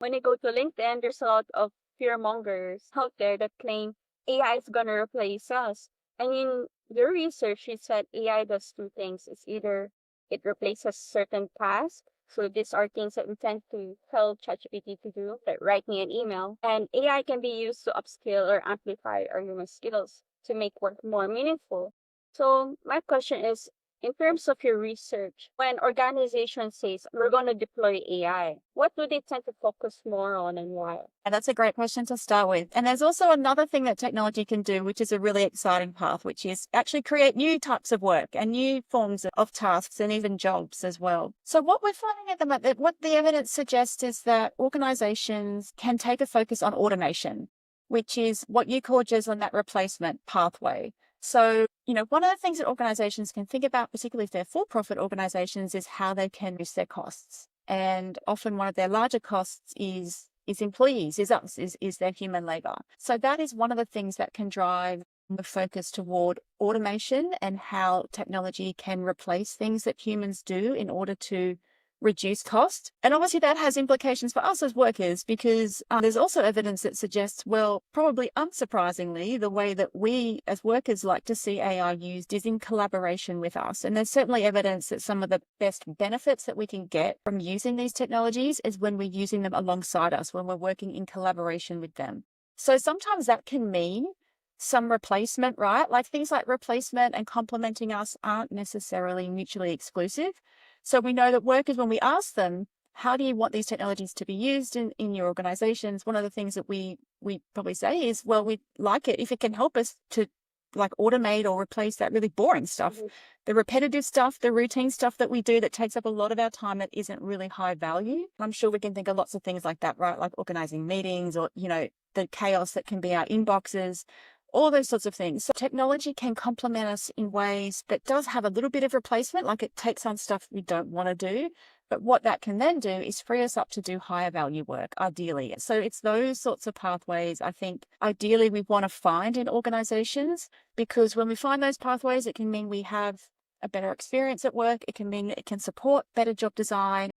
When you go to LinkedIn, there's a lot of fear mongers out there that claim AI is gonna replace us. And in their research, it said AI does two things. It's either it replaces certain tasks. So these are things that we tend to tell ChatGPT to do, like write me an email. And AI can be used to upskill or amplify our human skills to make work more meaningful. So my question is, in terms of your research, when organizations says we're going to deploy AI, what do they tend to focus more on and why? And that's a great question to start with. And there's also another thing that technology can do, which is a really exciting path, which is actually create new types of work and new forms of tasks and even jobs as well. So what we're finding at the moment, what the evidence suggests is that organizations can take a focus on automation, which is what you call, Jeslyn, that replacement pathway. So, one of the things that organizations can think about, particularly if they're for-profit organizations, is how they can reduce their costs. And often one of their larger costs is employees, is their human labor. So that is one of the things that can drive the focus toward automation and how technology can replace things that humans do in order to reduce cost. And obviously that has implications for us as workers, because there's also evidence that suggests, well, probably unsurprisingly, the way that we as workers like to see AI used is in collaboration with us. And there's certainly evidence that some of the best benefits that we can get from using these technologies is when we're using them alongside us, when we're working in collaboration with them. So sometimes that can mean some replacement, right? Like things like replacement and complementing us aren't necessarily mutually exclusive. So we know that workers, when we ask them, how do you want these technologies to be used in your organizations? One of the things that we probably say is, well, we'd like it if it can help us to like automate or replace that really boring stuff, the repetitive stuff, the routine stuff that we do that takes up a lot of our time that isn't really high value. I'm sure we can think of lots of things like that, right? Like organizing meetings or, the chaos that can be our inboxes, all those sorts of things. So technology can complement us in ways that does have a little bit of replacement, like it takes on stuff we don't want to do. But what that can then do is free us up to do higher value work, ideally. So it's those sorts of pathways, I think, ideally we want to find in organizations, because when we find those pathways, it can mean we have a better experience at work. It can mean it can support better job design.